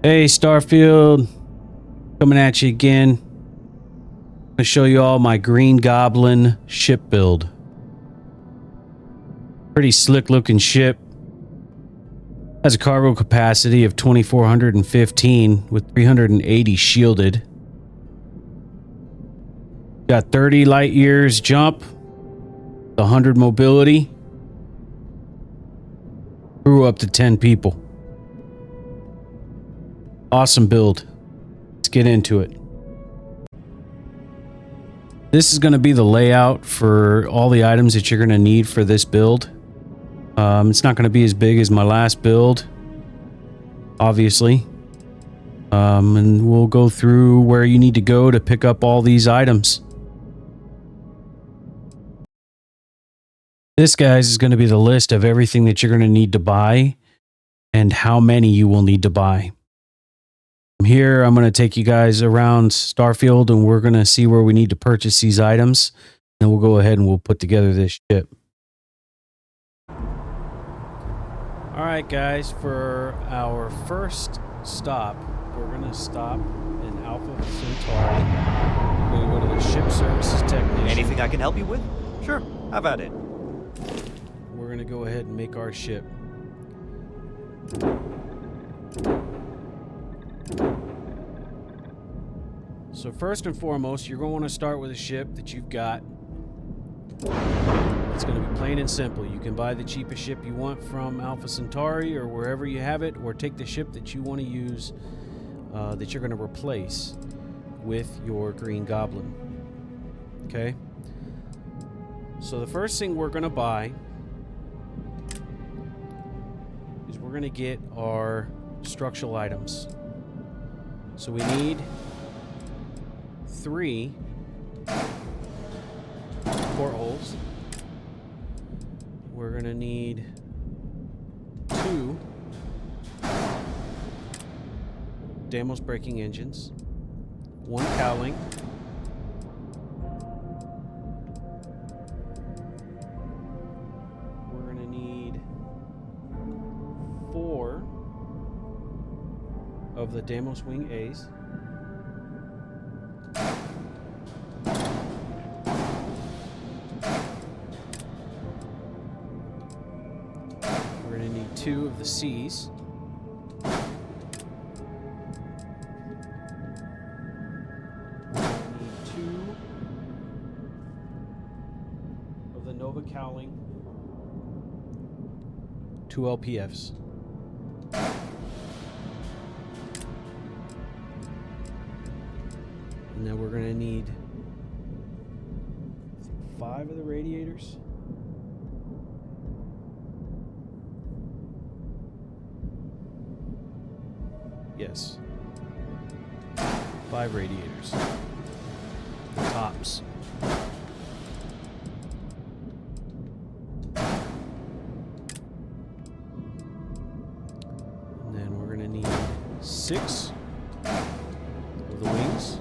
Hey Starfield, coming at you again. I'm going to show you all my green Goblin ship build. Pretty slick looking ship. Has a cargo capacity of 2,415 with 380 shielded. Got 30 light years jump, 100 mobility. Crew up to 10 people. Awesome build. Let's get into it. This is going to be the layout for all the items that you're going to need for this build. It's not going to be as big as my last build, obviously. And we'll go through where you need to go to pick up all these items. This, guys, is going to be the list of everything that you're going to need to buy and how many you will need to buy. From here, I'm going to take you guys around Starfield and we're going to see where we need to purchase these items. And we'll go ahead and we'll put together this ship. All right, guys, for our first stop, we're going to stop in Alpha Centauri. We're going to go to the ship services technician. Anything I can help you with? Sure, how about it? We're going to go ahead and make our ship. So first and foremost, you're going to want to start with a ship that you've got. It's going to be plain and simple. You can buy the cheapest ship you want from Alpha Centauri or wherever you have it, or take the ship that you want to use that you're going to replace with your Green Goblin. Okay? So the first thing we're going to buy is we're going to get our structural items. So we need 3 portholes. We're going to need 2 Deimos braking engines, 1 cowling, we're going to need 4 of the Deimos wing A's, we're going to need 2 of the C's, cowling, 2 LPFs. And then we're going to need 5 of the radiators. Yes. 5 radiators. The tops. And then we're going to need 6 of the wings.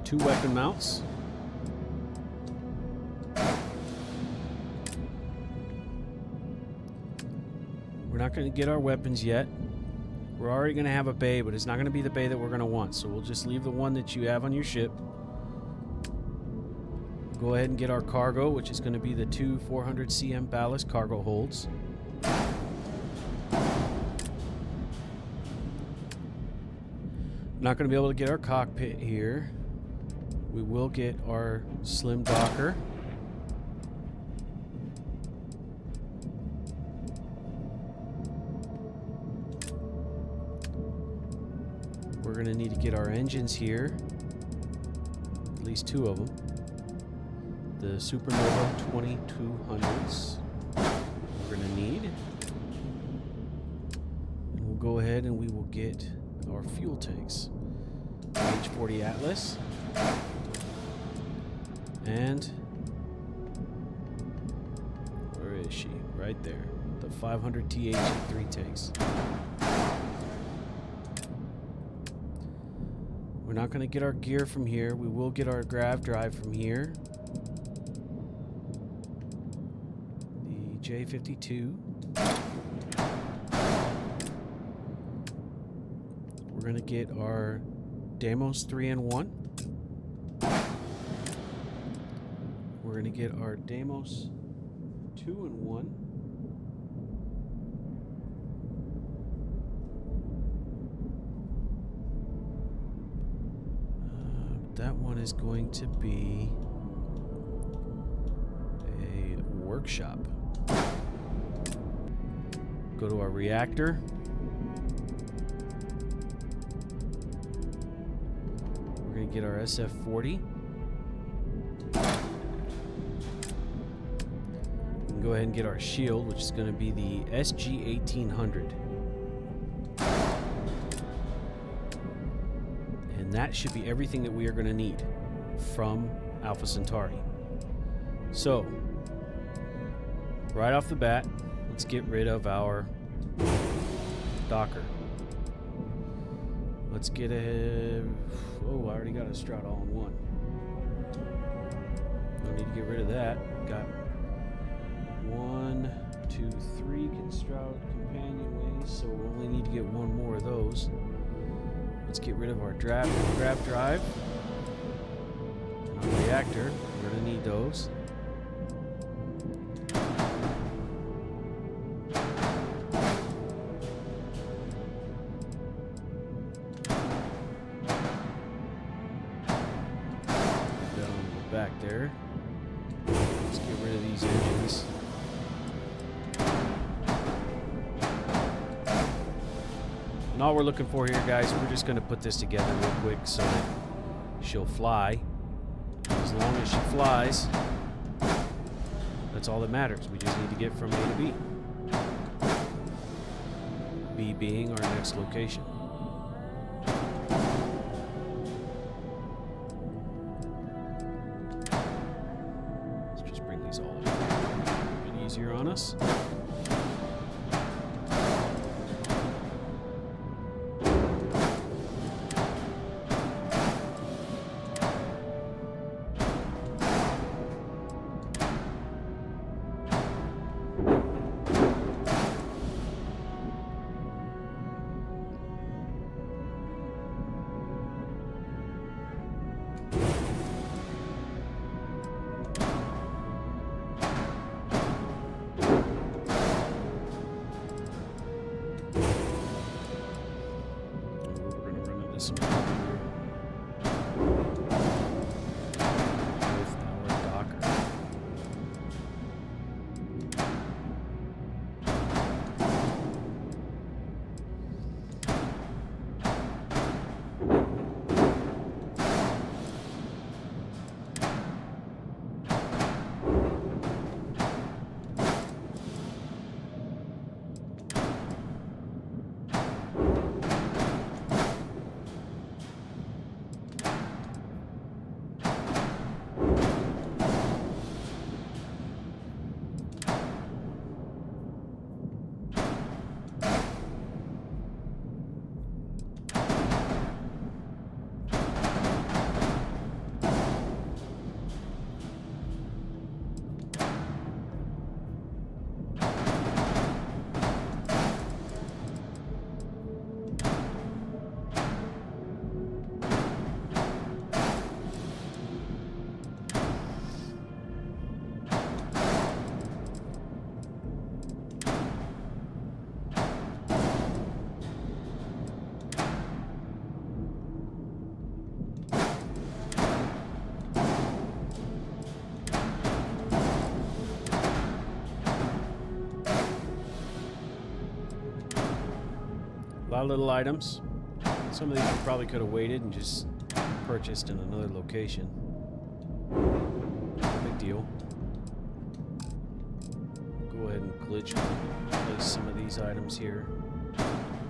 Two weapon mounts. We're not going to get our weapons yet. We're already going to have a bay, but it's not going to be the bay that we're going to want. So we'll just leave the one that you have on your ship. Go ahead and get our cargo, which is going to be the 2 400 cm ballast cargo holds. Not going to be able to get our cockpit here. We will get our slim docker. We're going to need to get our engines here, at least 2 of them. The Supernova 2200s we're going to need. And we'll go ahead and we will get our fuel tanks. H40 Atlas. And where is she? Right there. The 500 TH3 tanks. We're not going to get our gear from here. We will get our grav drive from here. J52. We're going to get our Deimos 3-in-1. We're going to get our Deimos 2-in-1. That one is going to be a workshop. Go to our reactor. We're going to get our SF40. We can go ahead and get our shield, which is going to be the SG-1800. And that should be everything that we are going to need from Alpha Centauri. So, right off the bat, let's get rid of our Docker. Let's get a... Oh, I already got a Stroud all-in-one. Don't need to get rid of that. Got 1, 2, 3 Stroud companionways, so we'll only need to get one more of those. Let's get rid of our grab drive. And our reactor, we're going to need those. Back there. Let's get rid of these engines. And all we're looking for here, guys, we're just going to put this together real quick so that she'll fly. As long as she flies, that's all that matters. We just need to get from A to B. B being our next location. Easier on us. A lot of little items. Some of these we probably could have waited and just purchased in another location. No big deal. Go ahead and glitch place some of these items here.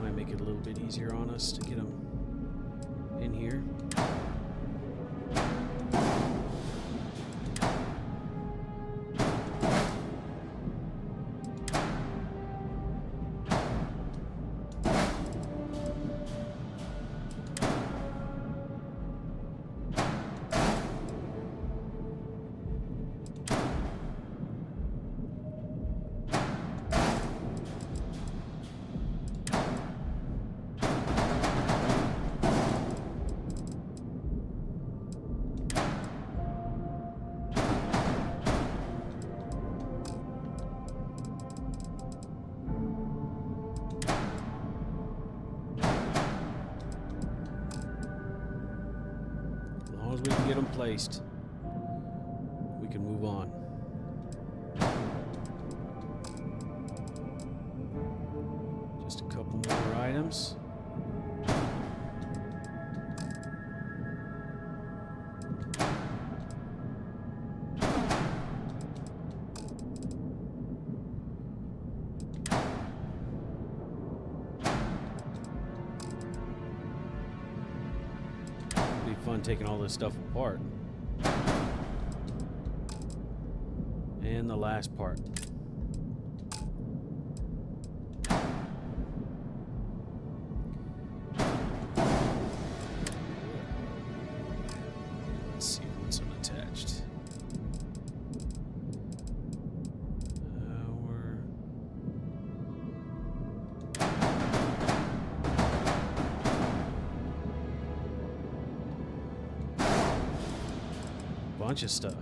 Might make it a little bit easier on us to get them in here. we can get them placed, we can move on. Just a couple more items. Fun taking all this stuff apart. And the last part. Let's see what's unattached. Bunch of stuff.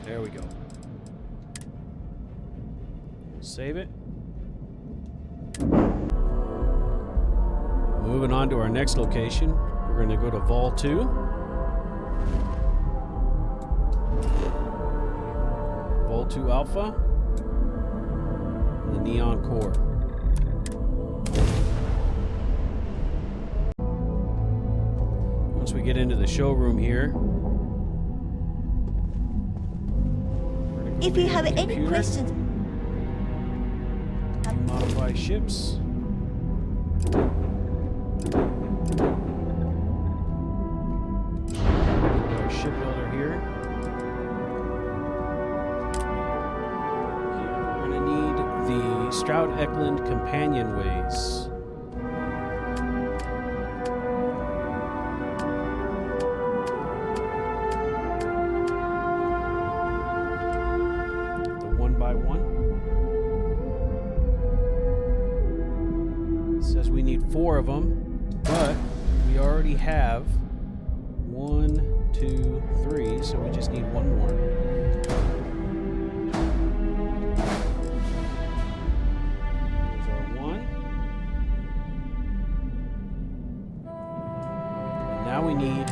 There we go. Save it. Moving on to our next location. We're going to go to Vol 2. Vol 2 Alpha. The Neon Core. Once we get into the showroom here, if you have any questions, modify ships. Our shipbuilder here. We're going to need the Stroud Eklund companionways. Says we need 4 of them, but we already have 1, 2, 3, so we just need 1 more. There's our 1. And now we need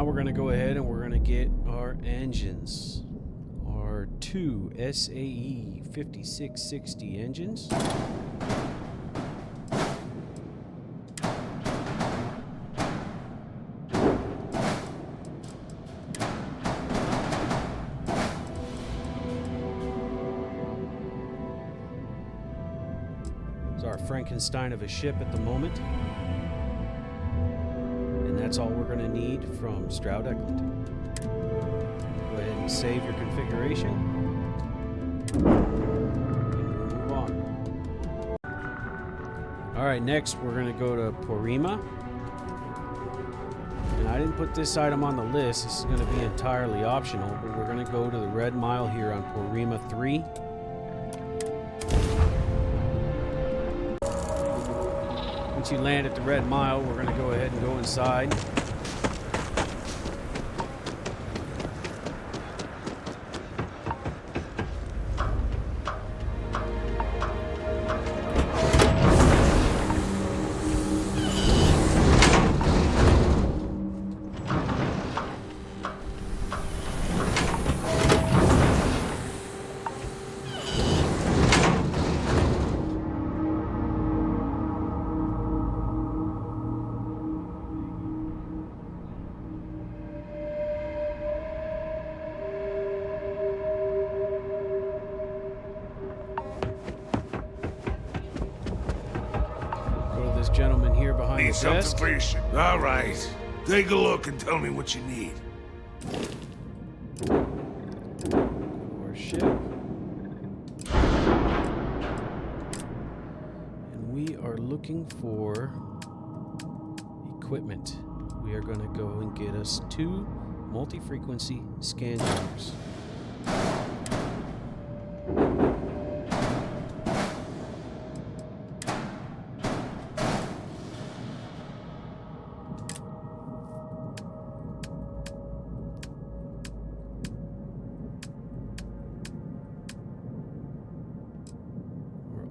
we're going to go ahead and we're going to get our engines. Our 2 SAE 5660 engines. It's our Frankenstein of a ship at the moment. That's all we're going to need from Stroud Eklund. Go ahead and save your configuration. And we'll move on. Alright, next we're going to go to Porima. And I didn't put this item on the list. This is going to be entirely optional, but we're going to go to the Red Mile here on Porima 3. Once you land at the Red Mile, we're going to go ahead and go inside. behind Need the something desk. for your ship. All right. Take a look and tell me what you need. Our ship. And we are looking for equipment. We are going to go and get us 2 multi-frequency scan jammers.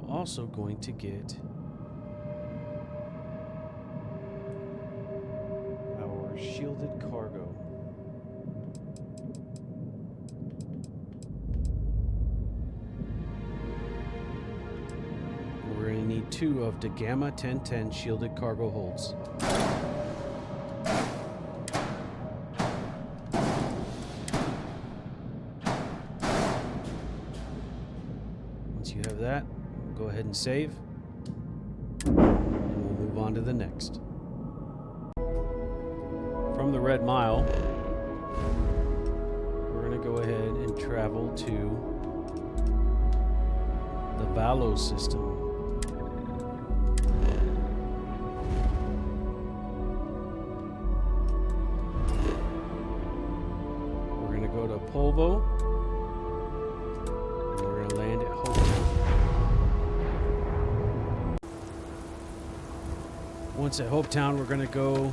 Also going to get our shielded cargo. We're going to need 2 of the Gamma 1010 shielded cargo holds. Once you have that, go ahead and save, and we'll move on to the next. From the Red Mile, we're going to go ahead and travel to the Valos system. We're going to go to Polvo, and we're going to land at HopeTech. Once at Hopetown, we're going to go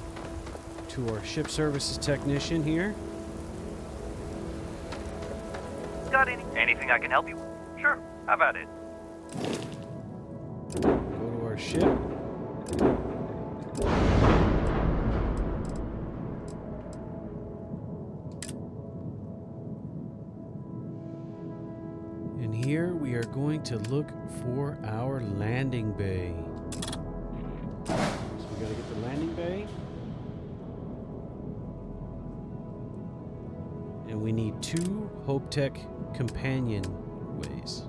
to our ship services technician here. Got anything I can help you with? Sure, how about it? Go to our ship. And here we are going to look for our landing bay. We gotta get the landing bay. And we need 2 HopeTech companion ways.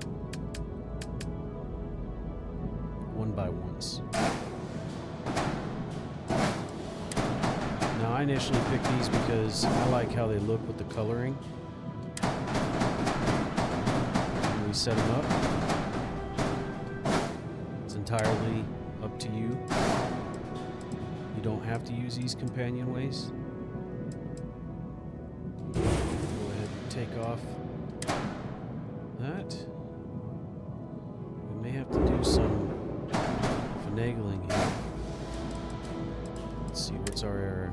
1x1s. Now I initially picked these because I like how they look with the coloring. When we set them up, it's entirely up to you. You don't have to use these companion ways. Go ahead and take off that. We may have to do some finagling here. Let's see, what's our error?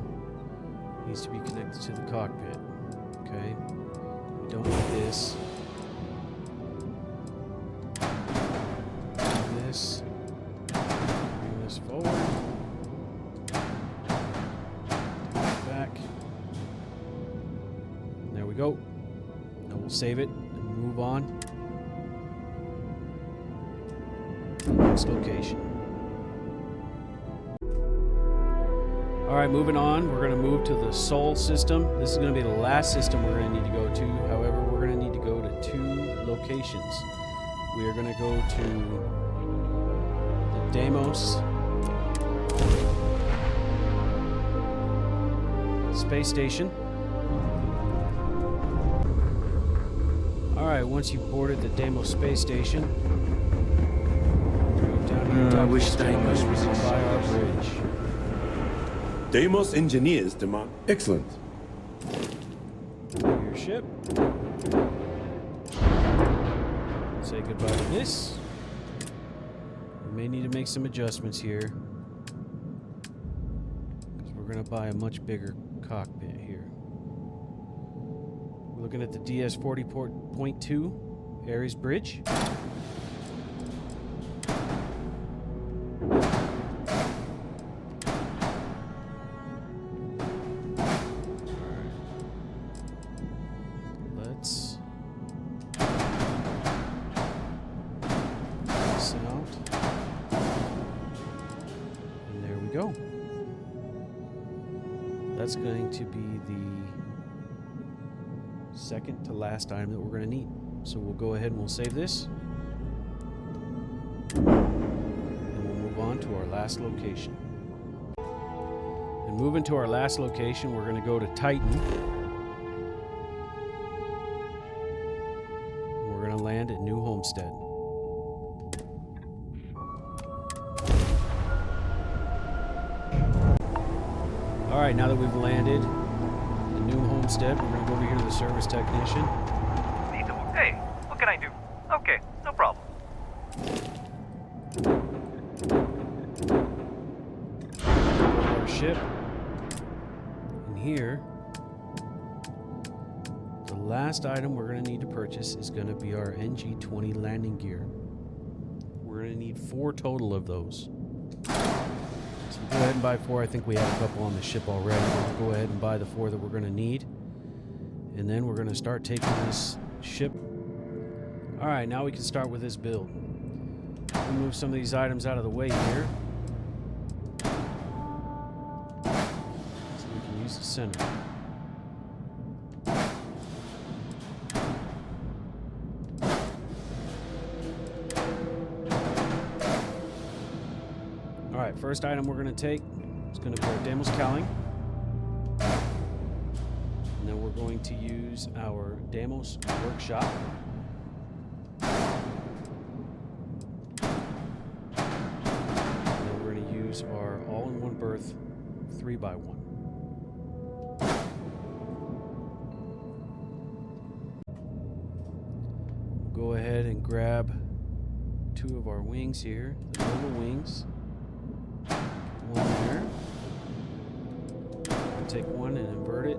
Needs to be connected to the cockpit. Okay. We don't need this. This. Bring this forward. There we go. Now we'll save it and move on to the next location. Alright, moving on. We're going to move to the Sol system. This is going to be the last system we're going to need to go to. However, we're going to need to go to 2 locations. We are going to go to the Deimos space station. Alright, once you've boarded the Deimos space station, down here, I wish Deimos was by our bridge. Deimos engineers demand. Excellent. Your ship. Say goodbye to this. We may need to make some adjustments here, because we're going to buy a much bigger cockpit here. We're looking at the DS-40.2 Ares Bridge. Let's this out. And there we go. That's going to be the second to last item that we're going to need. So we'll go ahead and we'll save this. And we'll move on to our last location. And moving to our last location, we're going to go to Titan. We're going to land at New Homestead. All right, now that we've landed at New Homestead, we're going to go over here to the service technician. Hey, what can I do? Okay, no problem. Our ship. And here, the last item we're going to need to purchase is going to be our NG-20 landing gear. We're going to need 4 total of those. So we'll go ahead and buy 4. I think we have a couple on the ship already. We'll go ahead and buy the 4 that we're going to need. And then we're going to start taking this ship. Alright, now we can start with this build. We'll move some of these items out of the way here. So we can use the center. Alright, first item we're going to take is going to be our Deimos cowling. And then we're going to use our Deimos workshop. Our all-in-one berth 3x1. We'll go ahead and grab 2 of our wings here, the Nova wings. One there. I'll take one and invert it.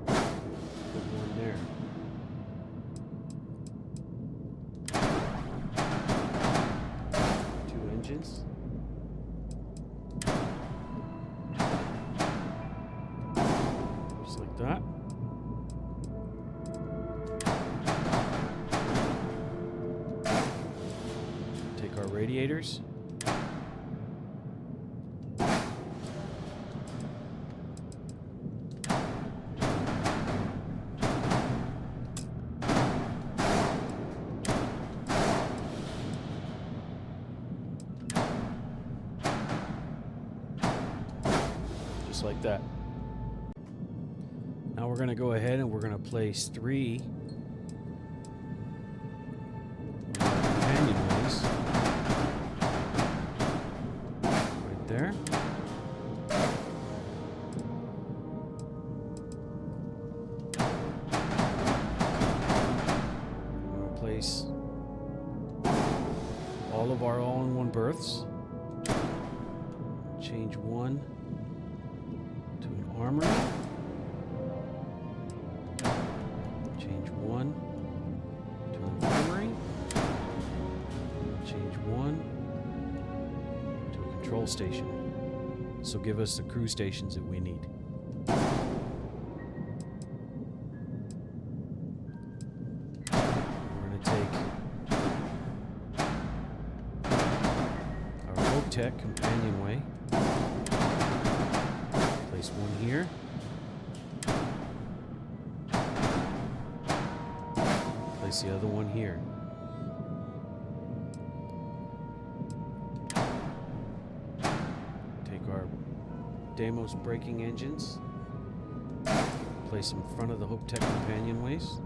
Put one there. Engines. Just like that. Take our radiators. Like that. Now we're going to go ahead and we're going to place 3 companionways right there. We're going to place all of our all-in-one berths. Change one to an armory. Change one to an infirmary. Change one to a control station. So give us the crew stations that we need. We're going to take our HopeTech companionway. Place one here. Place the other one here. Take our Deimos braking engines. Place them in front of the HopeTech companionways.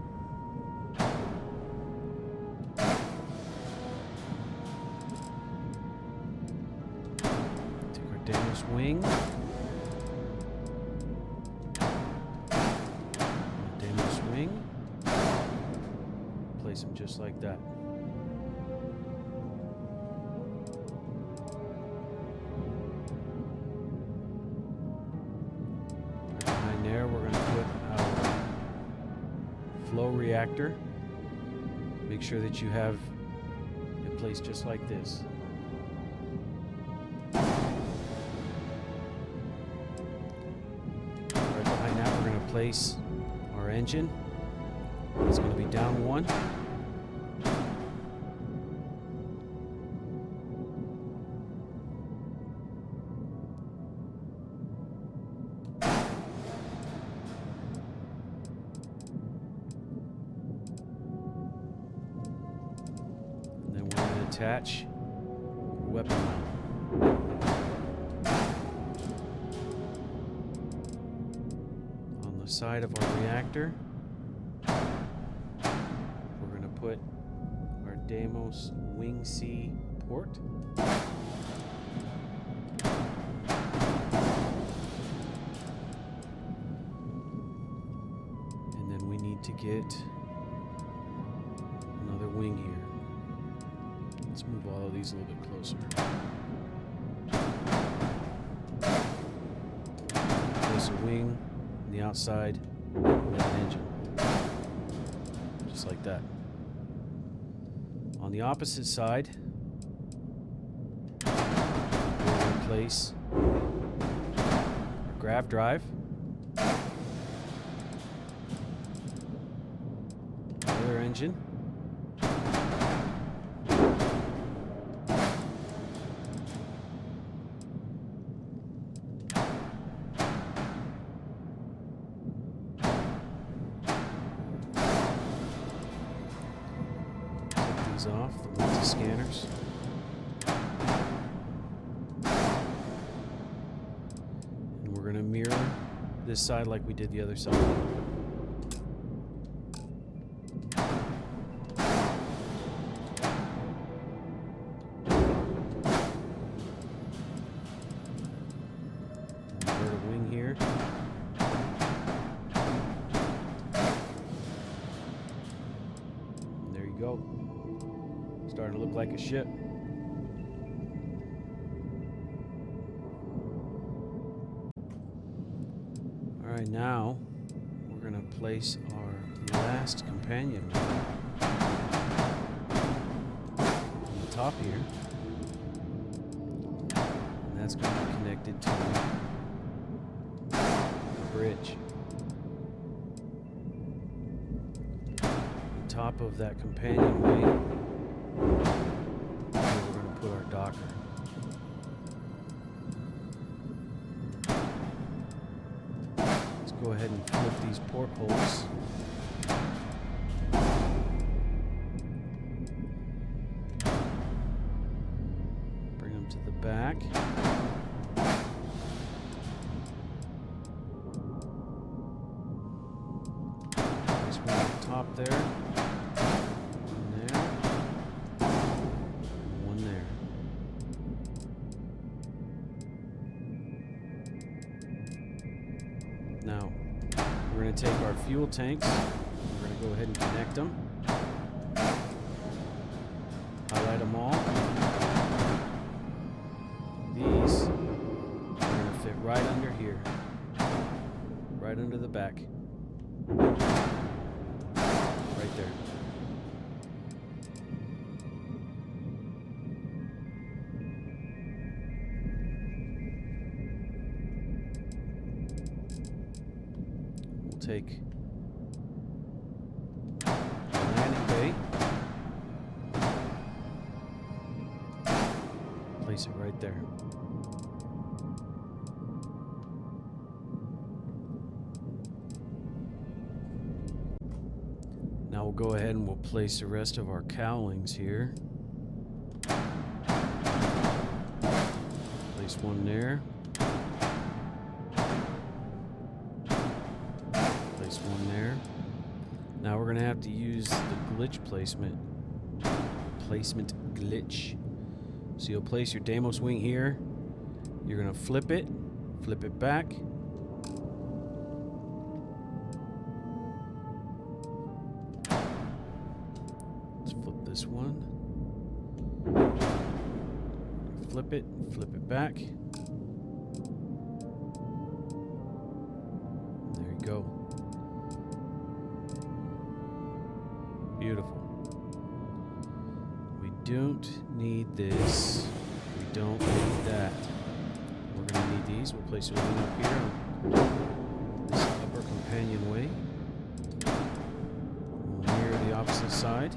Take our Deimos wing. Place them just like that. Right behind there, we're going to put our flow reactor. Make sure that you have it placed just like this. Right behind that, we're going to place our engine. It's going to be down one. And then we're going to attach weapon mount. side of our reactor, we're going to put our Deimos Wing C port. And then we need to get another wing here. Let's move all of these a little bit closer. Place a wing on the outside of that engine. Just like that. On the opposite side, we'll replace our grav drive. Other engine. Off the multi-scanners. And we're going to mirror this side like we did the other side. Invert a wing here. And there you go. Starting to look like a ship. All right, now we're going to place our last companion on the top here. And that's going to be connected to the bridge. On top of that companionway, we're going to put our docker. Let's go ahead and flip these portholes. Bring them to the back. Place one on top there. Now, we're going to take our fuel tanks, we're going to go ahead and connect them, highlight them all. These are going to fit right under here, right under the back, right there. Take the landing bay, place it right there. Now we'll go ahead and we'll place the rest of our cowlings here. Place one there. One there. Now we're going to have to use the glitch placement glitch. So you'll place your Deimos wing here. You're going to flip it back. Let's flip this one. Flip it back. There you go. Beautiful. We don't need this. We don't need that. We're going to need these. We'll place a wing up here on this upper companionway. We'll mirror the opposite side.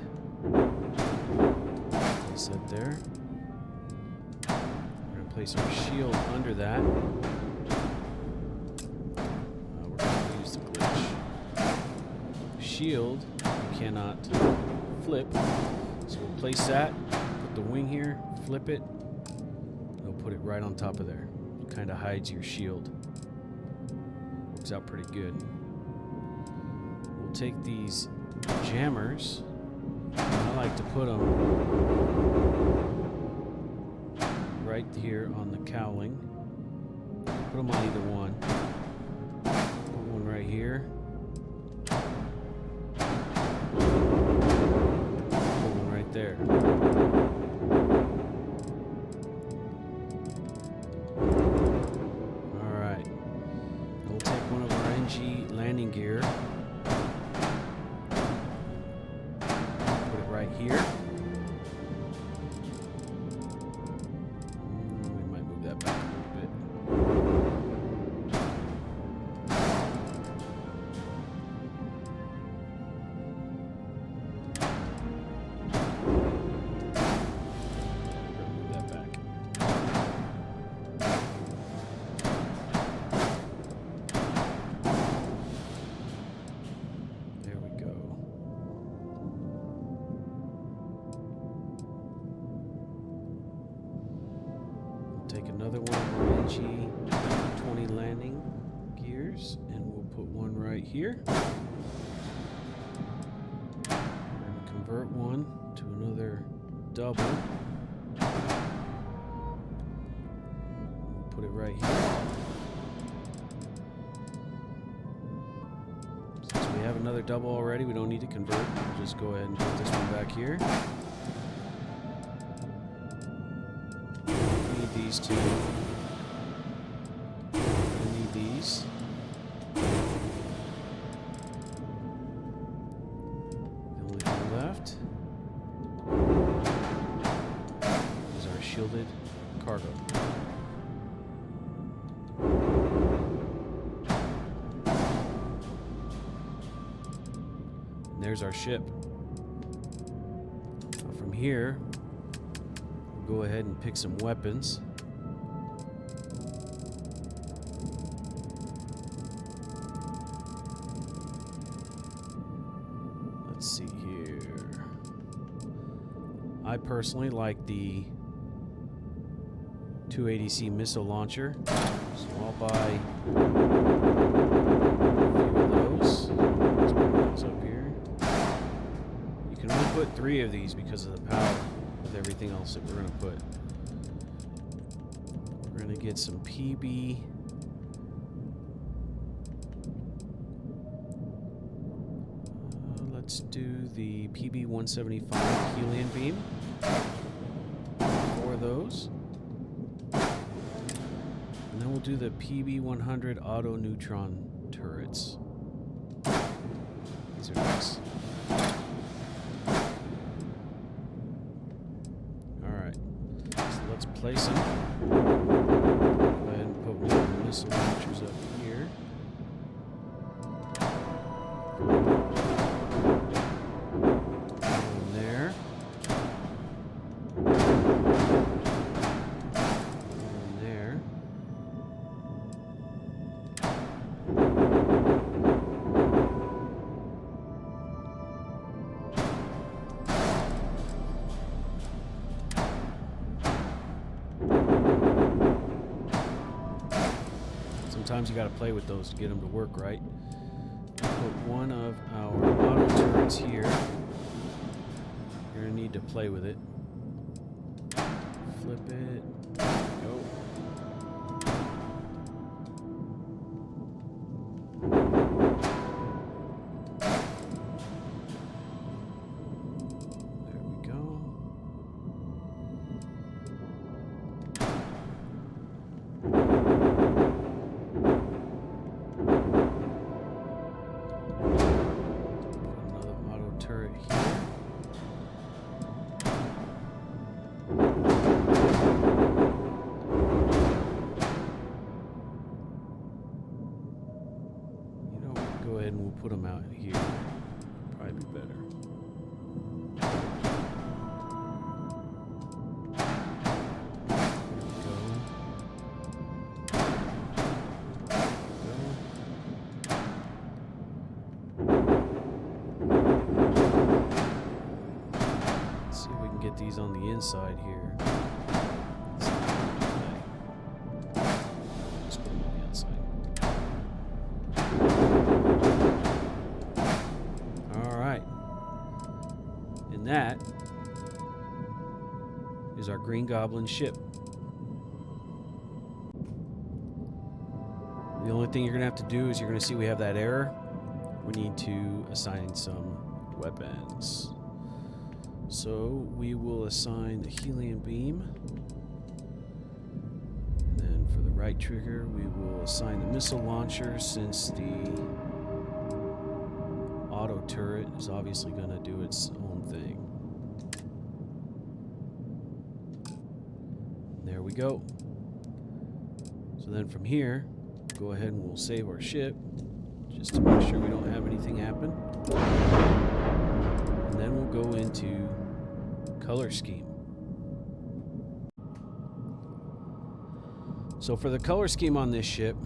Place that there. We're going to place our shield under that. We're going to use the glitch. Shield cannot flip, so we'll place that, put the wing here, flip it, and we'll put it right on top of there. It kind of hides your shield. Works out pretty good. take these jammers. I like to put them right here on the cowling. Put them on either one. Put one right here. Put one right there. Alright. We'll take one of our NG landing gear. Put it right here. We might move that back a little bit. Move that back. There we go. We'll take another one of our NG-20 landing gears and we'll put one right here. We're going to convert one to another double. We'll put it right here. Since we have another double already, we don't need to convert. We'll just go ahead and put this one back here. We need these two. We need these. The only thing left is our shielded cargo. And there's our ship. Now from here, we'll go ahead and pick some weapons. Let's see here. I personally like the 280C missile launcher, so I'll buy a few of those. Let's put those up here. You can only put 3 of these because of the power with everything else that we're going to put. We're going to get some PB. Let's do the PB 175 helium beam. 4 of those. And then we'll do the PB 100 auto neutron turrets. These are nice. Alright. So let's place them. Go ahead and put one of the missile launchers up here. Sometimes you got to play with those to get them to work right. Put one of our auto turrets here. You're going to need to play with it. Flip it. Go. There we go. And we'll put them out here. Probably be better. Let's see if we can get these on the inside here. Just put them on the inside. And that is our Green Goblin ship. The only thing you're going to have to do is you're going to see we have that error. We need to assign some weapons. So we will assign the helium beam. And then for the right trigger, we will assign the missile launcher, since the auto turret is obviously going to do its own thing. There we go. So then from here, go ahead and we'll save our ship just to make sure we don't have anything happen. And then we'll go into color scheme. So for the color scheme on this ship,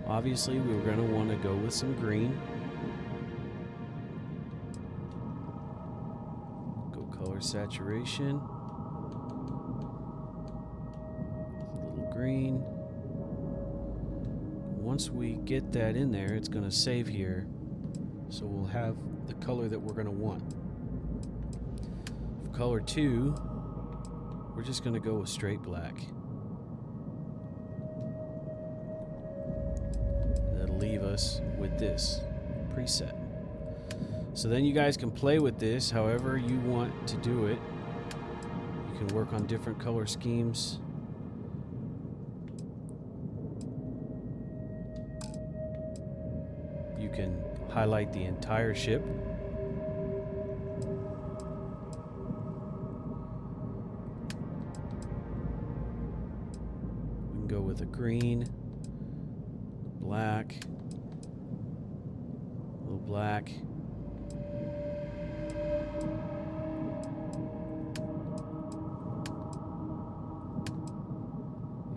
obviously we were going to want to go with some green. Go color saturation. Green. Once we get that in there, it's going to save here, so we'll have the color that we're going to want. For color 2, we're just going to go with straight black. That'll leave us with this preset. So then you guys can play with this however you want to do it. You can work on different color schemes. You can highlight the entire ship. We can go with a green, black, a little black.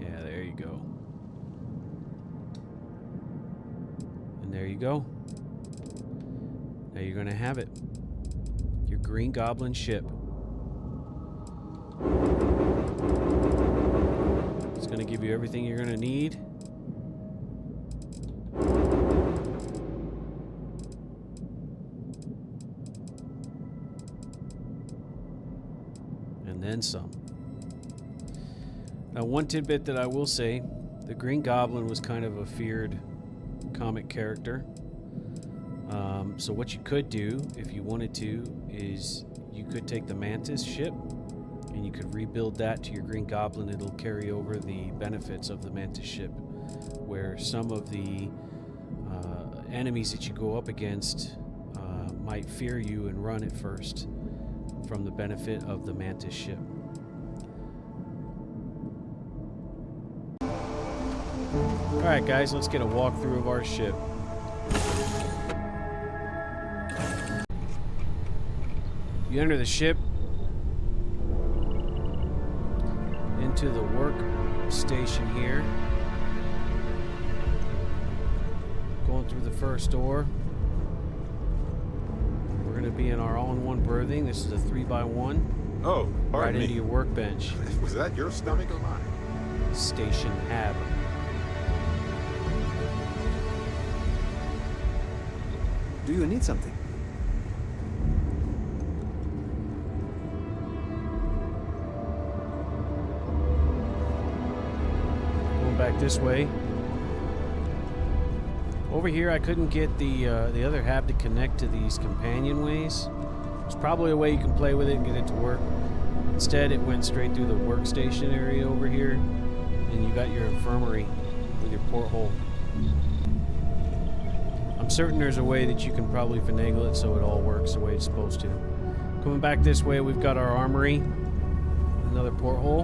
Yeah, there you go. And there you go. Now you're going to have it. Your Green Goblin ship. It's going to give you everything you're going to need. And then some. Now, one tidbit that I will say, the Green Goblin was kind of a feared comic character. So what you could do, if you wanted to, is you could take the Mantis ship and you could rebuild that to your Green Goblin. It'll carry over the benefits of the Mantis ship, where some of the enemies that you go up against might fear you and run at first from the benefit of the Mantis ship. Alright guys, let's get a walkthrough of our ship. You enter the ship into the work station here. Going through the first door. We're going to be in our all-in-one berthing. This is a 3x1. Oh, pardon right me. into your workbench. Was that your stomach or mine? Station Hab. Do you need something? Going back this way. Over here, I couldn't get the other hab to connect to these companionways. There's probably a way you can play with it and get it to work. Instead, it went straight through the workstation area over here, and you got your infirmary with your porthole. I'm certain there's a way that you can probably finagle it so it all works the way it's supposed to. Coming back this way, we've got our armory, another porthole,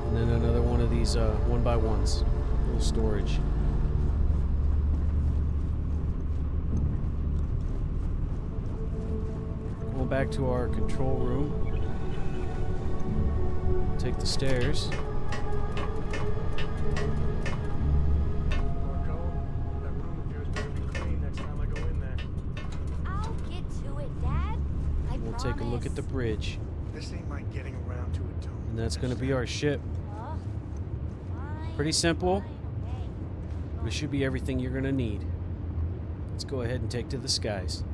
and then another one of these 1x1s, little storage. Going back to our control room, take the stairs. Take a look at the bridge. This ain't my getting around to it, Tony. And that's going to be our ship. Pretty simple. This should be everything you're going to need. Let's go ahead and take to the skies.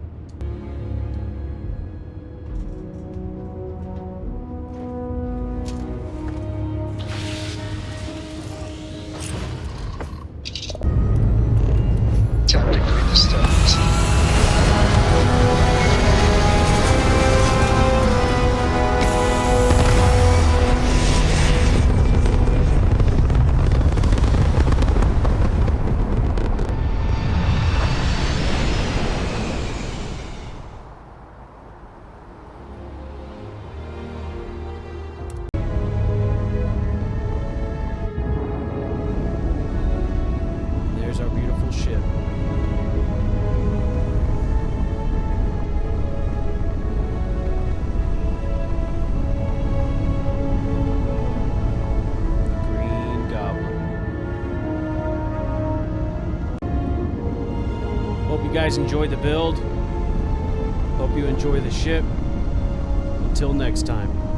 Tactically distant. There's our beautiful ship. Green Goblin. Hope you guys enjoy the build. Hope you enjoy the ship. Until next time.